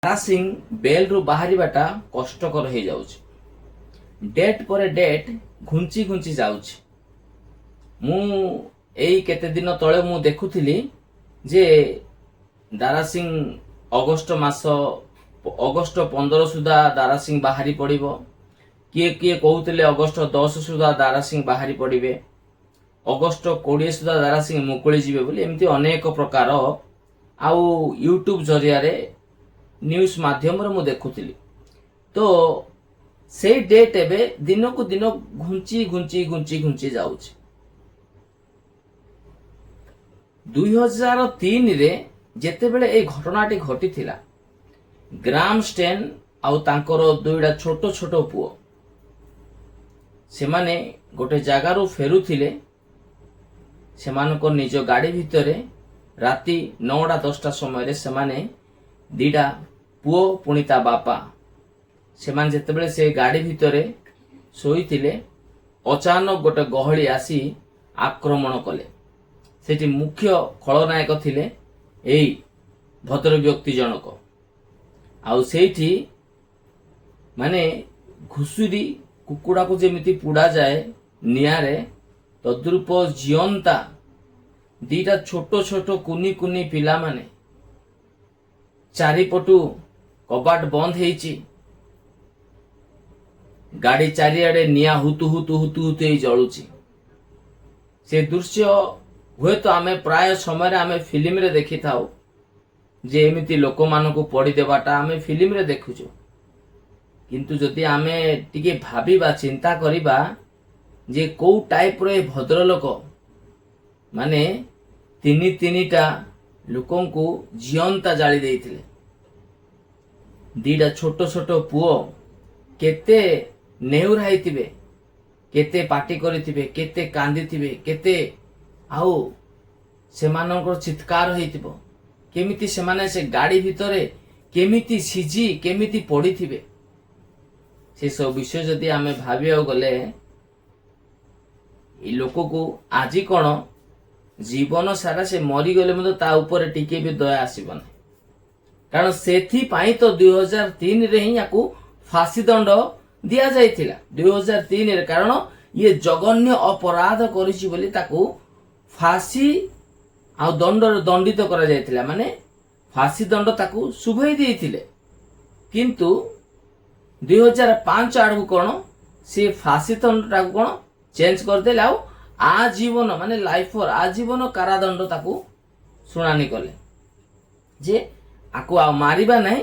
ଦାରା ବେଲ ରୁ ବାହାରିବାଟା କଷ୍ଟକର ହେଇଯାଉଛି। ଡେଟ୍ ପରେ ଡେଟ୍ ଘୁଞ୍ଚି ଘୁଞ୍ଚି ଯାଉଛି। ମୁଁ ଏଇ କେତେ ଦିନ ତଳେ ମୁଁ ଦେଖୁଥିଲି ଯେ ଦାରା ଅଗଷ୍ଟ 15 ସୁଦ୍ଧା ଦାରା ବାହାରି ପଡ଼ିବ। କିଏ କିଏ କହୁଥିଲେ ଅଗଷ୍ଟ 10 ସୁଦ୍ଧା ଦାରା ବାହାରି ପଡ଼ିବେ, ଅଗଷ୍ଟ 20 ସୁଦ୍ଧା ଦାରା ମୁକୁଳି ଯିବେ ବୋଲି। ଏମିତି ଅନେକ ପ୍ରକାର ଆଉ ୟୁଟ୍ୟୁବ ଜରିଆରେ ନ୍ୟୁଜ ମାଧ୍ୟମରେ ମୁଁ ଦେଖୁଥିଲି। ତ ସେଇ ଡେଟ୍ ଏବେ ଦିନକୁ ଦିନ ଘୁଞ୍ଚି ଘୁଞ୍ଚି ଘୁଞ୍ଚି ଘୁଞ୍ଚି ଯାଉଛି। 2003ରେ ଯେତେବେଳେ ଏଇ ଘଟଣାଟି ଘଟିଥିଲା, ଗ୍ରାମ ଷ୍ଟେନ୍ ଆଉ ତାଙ୍କର ଦୁଇଟା ଛୋଟ ଛୋଟ ପୁଅ ସେମାନେ ଗୋଟେ ଜାଗାରୁ ଫେରୁଥିଲେ। ସେମାନଙ୍କ ନିଜ ଗାଡ଼ି ଭିତରେ ରାତି 9ଟା-10ଟା ସମୟରେ ସେମାନେ ଦିଟା ପୁଅ ପୁଣି ତା ବାପା ସେମାନେ ଯେତେବେଳେ ସେ ଗାଡ଼ି ଭିତରେ ଶୋଇଥିଲେ, ଅଚାନକ ଗୋଟେ ଗହଳି ଆସି ଆକ୍ରମଣ କଲେ। ସେଠି ମୁଖ୍ୟ ଖଳନାୟକ ଥିଲେ ଏଇ ଭଦ୍ର ବ୍ୟକ୍ତି ଜଣକ। ଆଉ ସେଇଠି ମାନେ ଘୁଷୁରୀ କୁକୁଡ଼ାକୁ ଯେମିତି ପୋଡ଼ାଯାଏ ନିଆଁରେ, ତଦ୍ରୂପ ଜିଅନ୍ତା ଦିଟା ଛୋଟ ଛୋଟ କୁନି କୁନି ପିଲାମାନେ, ଚାରିପଟୁ କବାଟ ବନ୍ଦ ହେଇଛି, ଗାଡ଼ି ଚାରିଆଡ଼େ ନିଆଁ ହୁତୁ ହୁତୁ ହୁତୁ ହୁତୁ ହେଇ ଜଳୁଛି। ସେ ଦୃଶ୍ୟ ହୁଏତ ଆମେ ପ୍ରାୟ ସମୟରେ ଆମେ ଫିଲ୍ମରେ ଦେଖିଥାଉ, ଯେ ଏମିତି ଲୋକମାନଙ୍କୁ ପୋଡ଼ିଦେବାଟା ଆମେ ଫିଲ୍ମରେ ଦେଖୁଛୁ। କିନ୍ତୁ ଯଦି ଆମେ ଟିକେ ଭାବିବା, ଚିନ୍ତା କରିବା ଯେ କୋଉ ଟାଇପର ଏ ଭଦ୍ରଲୋକ ମାନେ ତିନିଟା ଲୋକଙ୍କୁ ଜିଅନ୍ତା ଜାଳି ଦେଇଥିଲେ। ଦିଟା ଛୋଟ ଛୋଟ ପୁଅ କେତେ ନେହୁରା ହେଇଥିବେ, କେତେ ପାଟି କରିଥିବେ, କେତେ କାନ୍ଦିଥିବେ, କେତେ ଆଉ ସେମାନଙ୍କର ଚିତ୍କାର ହେଇଥିବ। କେମିତି ସେମାନେ ସେ ଗାଡ଼ି ଭିତରେ କେମିତି ସିଝି କେମିତି ପଡ଼ିଥିବେ। ସେସବୁ ବିଷୟ ଯଦି ଆମେ ଭାବିବାକୁ ଗଲେ, ଏ ଲୋକକୁ ଆଜି କ'ଣ ଜୀବନ ସାରା ସେ ମରିଗଲେ ମଧ୍ୟ ତା ଉପରେ ଟିକେ ବି ଦୟା ଆସିବ ନାହିଁ। କାରଣ ସେଥିପାଇଁ ତ 2003ରେ ହିଁ ୟାକୁ ଫାଶୀ ଦଣ୍ଡ ଦିଆଯାଇଥିଲା। 2003ରେ, କାରଣ ଇଏ ଜଘନ୍ୟ ଅପରାଧ କରିଛି ବୋଲି ତାକୁ ଫାଶୀ ଆଉ ଦଣ୍ଡରେ ଦଣ୍ଡିତ କରାଯାଇଥିଲା। ମାନେ ଫାଶୀ ଦଣ୍ଡ ତାକୁ ଶୁଭେଇ ଦେଇଥିଲେ। କିନ୍ତୁ 2005 ଆଡ଼କୁ କ'ଣ ସେ ଫାଶୀ ଦଣ୍ଡଟାକୁ କ'ଣ ଚେଞ୍ଜ କରିଦେଲେ, ଆଉ ଆଜୀବନ ମାନେ ଲାଇଫର ଆଜୀବନ କାରାଦଣ୍ଡ ତାକୁ ଶୁଣାଣି କଲେ ଯେ ଆକୁ ଆଉ ମାରିବା ନାହିଁ,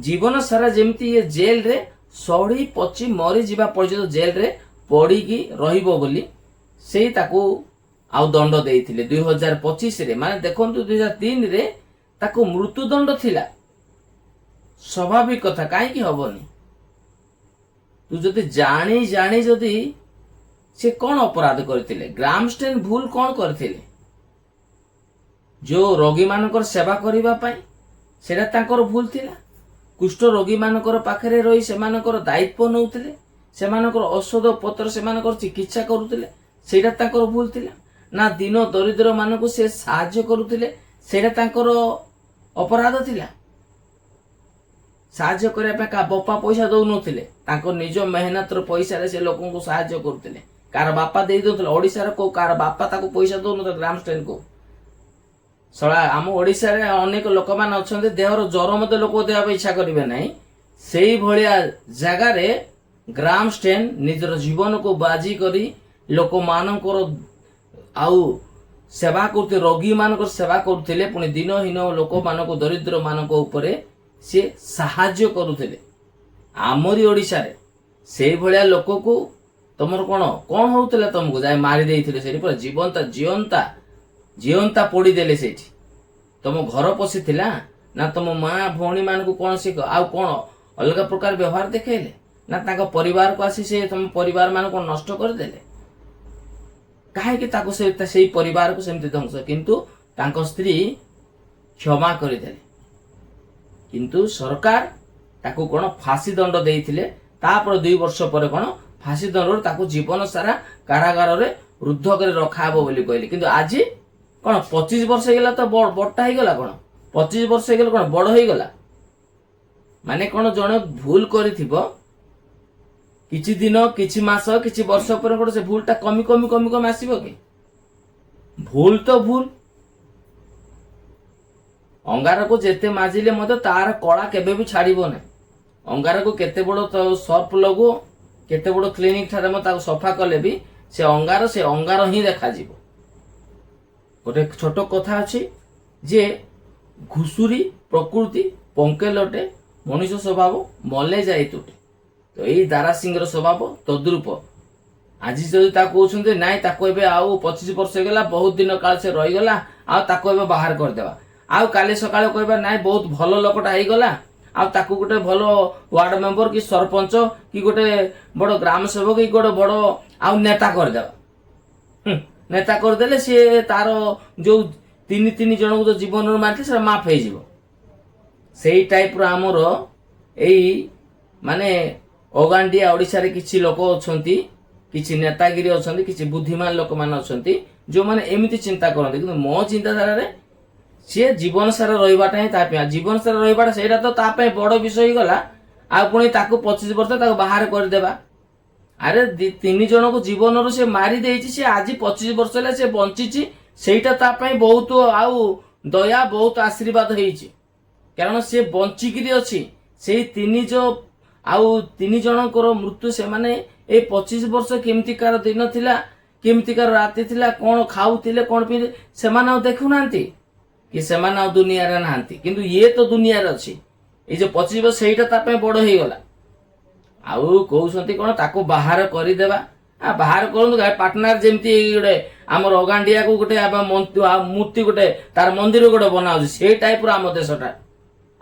ଜୀବନ ସାରା ଯେମିତି ଇଏ ଜେଲରେ ସଢ଼ି ପଚି ମରିଯିବା ପର୍ଯ୍ୟନ୍ତ ଜେଲରେ ପଡ଼ିକି ରହିବ ବୋଲି ସେଇ ତାକୁ ଆଉ ଦଣ୍ଡ ଦେଇଥିଲେ 2025ରେ। ମାନେ ଦେଖନ୍ତୁ 2003ରେ ତାକୁ ମୃତ୍ୟୁଦଣ୍ଡ ଥିଲା। ସ୍ୱାଭାବିକ କଥା, କାହିଁକି ହବନି? ତୁ ଯଦି ଜାଣି ଯଦି ସେ କ'ଣ ଅପରାଧ କରିଥିଲେ? ଗ୍ରାମଷ୍ଟେନ୍ ଭୁଲ କ'ଣ କରିଥିଲେ? ଯୋଉ ରୋଗୀମାନଙ୍କର ସେବା କରିବା ପାଇଁ ସେଟା ତାଙ୍କର ଭୁଲ ଥିଲା। କୁଷ୍ଠ ରୋଗୀମାନଙ୍କର ପାଖରେ ରହି ସେମାନଙ୍କର ଦାୟିତ୍ୱ ନେଉଥିଲେ, ସେମାନଙ୍କର ଔଷଧ ପତ୍ର ସେମାନଙ୍କର ଚିକିତ୍ସା କରୁଥିଲେ, ସେଇଟା ତାଙ୍କର ଭୁଲ ଥିଲା। ନା ଦିନ ଦରିଦ୍ର ମାନଙ୍କୁ ସେ ସାହାଯ୍ୟ କରୁଥିଲେ, ସେଇଟା ତାଙ୍କର ଅପରାଧ ଥିଲା। ସାହାଯ୍ୟ କରିବା ପାଇଁ କାହା ବାପା ପଇସା ଦଉନଥିଲେ, ତାଙ୍କ ନିଜ ମେହନତର ପଇସାରେ ସେ ଲୋକଙ୍କୁ ସାହାଯ୍ୟ କରୁଥିଲେ। କାହାର ବାପା ଦେଇ ଦଉଥିଲେ, ଓଡ଼ିଶାର କୋଉ କାହାର ବାପା ତାକୁ ପଇସା ଦଉନଥିଲେ ଗ୍ରାମଷ୍ଟେନକୁ। ଶଳା ଆମ ଓଡ଼ିଶାରେ ଅନେକ ଲୋକମାନେ ଅଛନ୍ତି, ଦେହର ଜ୍ୱର ମଧ୍ୟ ଲୋକ ଦେବା ପାଇଁ ଇଚ୍ଛା କରିବେ ନାହିଁ। ସେଇଭଳିଆ ଜାଗାରେ ଗ୍ରାମଷ୍ଟେନ୍ ନିଜର ଜୀବନକୁ ବାଜି କରି ଲୋକମାନଙ୍କର ଆଉ ସେବା କରୁଥିଲେ, ରୋଗୀମାନଙ୍କର ସେବା କରୁଥିଲେ, ପୁଣି ଦିନହୀନ ଲୋକମାନଙ୍କୁ ଦରିଦ୍ର ମାନଙ୍କ ଉପରେ ସେ ସାହାଯ୍ୟ କରୁଥିଲେ। ଆମରି ଓଡ଼ିଶାରେ ସେଇଭଳିଆ ଲୋକକୁ ତମର କ'ଣ ହଉଥିଲା? ତମକୁ ଯାଇ ମାରି ଦେଇଥିଲେ ସେଠି, ପୁରା ଜିଅନ୍ତା ପୋଡ଼ିଦେଲେ ସେଇଠି। ତମ ଘର ପଶିଥିଲା ନା ତମ ମା ଭଉଣୀ ମାନଙ୍କୁ କୌଣସି ଆଉ କ'ଣ ଅଲଗା ପ୍ରକାର ବ୍ୟବହାର ଦେଖେଇଲେ? ନା ତାଙ୍କ ପରିବାରକୁ ଆସି ସେ ତମ ପରିବାର ମାନଙ୍କୁ ନଷ୍ଟ କରିଦେଲେ? କାହିଁକି ତାକୁ ସେଇ ପରିବାରକୁ ସେମିତି ଧ୍ୱଂସ? କିନ୍ତୁ ତାଙ୍କ ସ୍ତ୍ରୀ କ୍ଷମା କରିଦେଲେ। କିନ୍ତୁ ସରକାର ତାକୁ କ'ଣ ଫାଶୀ ଦଣ୍ଡ ଦେଇଥିଲେ। ତାପରେ 2 ବର୍ଷ ପରେ କ'ଣ ଫାଶୀ ଦଣ୍ଡରୁ ତାକୁ ଜୀବନ ସାରା କାରାଗାରରେ ରୁଦ୍ଧ କରି ରଖାହବ ବୋଲି କହିଲେ। କିନ୍ତୁ ଆଜି କ'ଣ 25 ବର୍ଷ ହେଇଗଲା ତ ବଡ଼ଟା ହେଇଗଲା? କ'ଣ 25 ବର୍ଷ ହେଇଗଲା କ'ଣ ବଡ଼ ହେଇଗଲା? ମାନେ कौन जड़े भूल करिथिबो किछि दिन किछि मास किछि वर्ष पर कोन से भूलटा कमी कमी कमी कमी आसीबो कि भूल तो भूल अंगार को जेते माजिले मते तार कला केबे भी छाड़िबो नै अंगार को केते बड़ सर्फ लगो केते बड़ क्लिनिक ठारे म ताको सफा कले भी से अंगार ही देखा जीवो गोटे छोट कथा अछि जे घुसुरी प्रकृति पंके लटे मनुष्य स्वभाव मले जाई तुटे तो यही दारासिंह स्वभाव तद्रूप आज जदि कहते नाई ताको एबे आउ 25 वर्ष हो गला बहुत दिन काल से रही गला आ ताको एबे बाहर कर देबा आउ काली सकाळे कहबा नाई बहुत भलो लोकटा हेई गला आ ताको गोटे भलो वार्ड मेंबर कि सरपंच कि गोटे बड़ ग्राम सेवक कि गोटे बड़ आउ नेता कर देबा नेता कर देले से तार जो तीन तीन जन को जीवन मारते से माफ हो जीवो सेही टाइप रो हमर एई माने ओगांडिया ओडिसा रे किछि लोक अछंती किछि नेतागिरी अछंती किछि बुद्धिमान लोक मान अछंती जो माने एमिति चिंता करते किंतु मो चिंताधारा रे से जीवन सारा रहिबाटा ही तापे जीवन सारा रहिबाटा सेटा तो तापे बड़ विषय ही गला आ पुणी ताको 25 वर्ष ताको बाहर कर देबा अरे तीन जन को जीवन रो से मारी देइछि से आज 25 वर्ष ले से बंचिछि सेटा तापे बहुत आउ दया बहुत आशीर्वाद हेइछि कारण से बंचिकिरी अछि से तीन जो आउ तीन जनकर मृत्यु से माने ए 25 वर्ष केमती कार दिन थिला केमती कार राति थिला कोन खाउतिले कोन पि से माने देखु नांती कि से माने दुनिया रे नांती किंतु ये तो दुनिया रे अछि ए जो 25 वर्ष सेटा तापे बड़ हेइ गला आउ कहउसंती कोन ताको बाहर करि देबा आ बाहर करनु पार्टनर जेमती गोटे हमर ओगांडिया को गोटे मूर्ति गोटे तार मंदिर गोटे बनाउछि से टाइप रो हम देशटा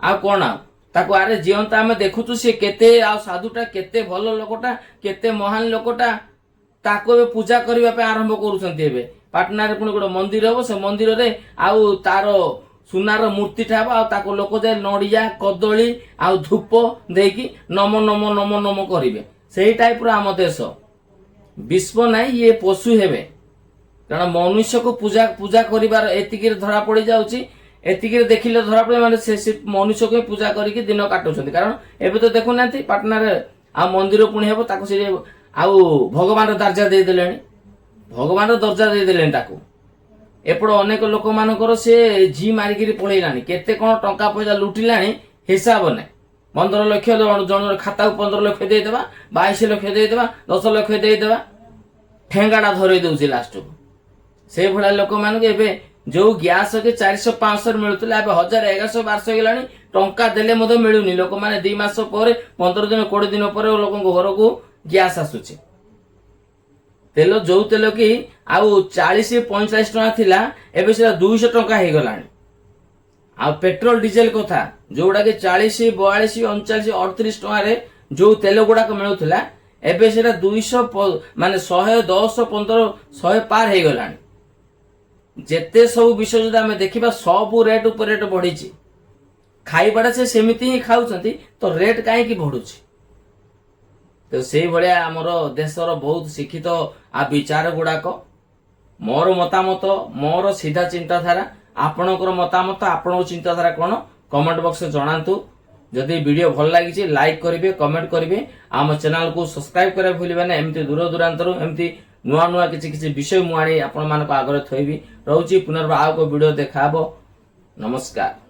आ कोन ताको आरे जीवंत आमे देखुछु से केते आ साधुटा केते भलो लोकटा केते महान लोकटा ताको बे पूजा करिवा पे आरंभ करूछंती एबे पाटना रे पुनी गोटे मंदिर हो से मंदिर रे आउ तारो सुनार मूर्ति ठाबा आ ताको लोक जे नडिया कदली आ धूप देकी नमो नमो नमो नमो करिवे सेही टाइप रो हम देश विश्व नाही ये पशु हेबे कारण मनुष्य को पूजा पूजा करिवार एतिकी धरा पड़ी जाउची एतिकी देखिले धरा पड़े माने से मनुष्य को पूजा करिके दिन काटुछंती कारण एबे तो देखु नांती पाटना रे आ मंदिर पुणी हेबो ताको से आउ भगवान रो दर्जा दे देलेनी भगवान रो दर्जा दे देलेनी ताको एपड़ अनेक लोक मानकर से जी मारिकी पळैलानी केते कोन टंका पैसा लुटिलानी हिसाब नै 15 लाख जन खाता को 15 लाख दे देबा 22 लाख दे देबा 10 लाख दे देबा ठेंगाडा धरै दउची लास्ट को से भला लोक मान के एबे जो गैस के 400 500 मिलुतला एबे 1000 1100 1200 गेलानी टंका देले मधे मिलुनी लोक माने 2 मास पर 15 दिन 20 दिन पर लोक घर को गैस आसुची तेल जो तेल कि आउ 40 45 टका थिला एबे से 200 टका हे गलानी आ पेट्रोल डीजल कथा जोडा के 40 42 39 38 टका रे जो तेल गुडा को मिलुतला एबे सेटा 200 माने 110 15 100 पार हे गलानी जेते सब विषय जदा हमें देखिबा सब रेट ऊपर रेट बढ़ीची खाइबाडा से सेमिति ही खाउछंती तो रेट काहे की बढ़ुची तो सेही भलिया हमर देशर बहुत शिक्षित आ विचार गुडाक मोर मतामत मोर सीधा चिंताधारा आपणकर मतामत आपणो चिंताधारा कोन कमेंट बॉक्स में जणांतु जदि वीडियो भल लागिछि लाइक करिवे कमेंट करिवे आम चैनल को सब्सक्राइब करे भूलिबे ना एमती दूर दूरांतर एमती नुआ नुआ किछि विषय मुआणी आपण मानको आगरे थइबी रहउछि पुनर्बार आउ को वीडियो देखाबो नमस्कार।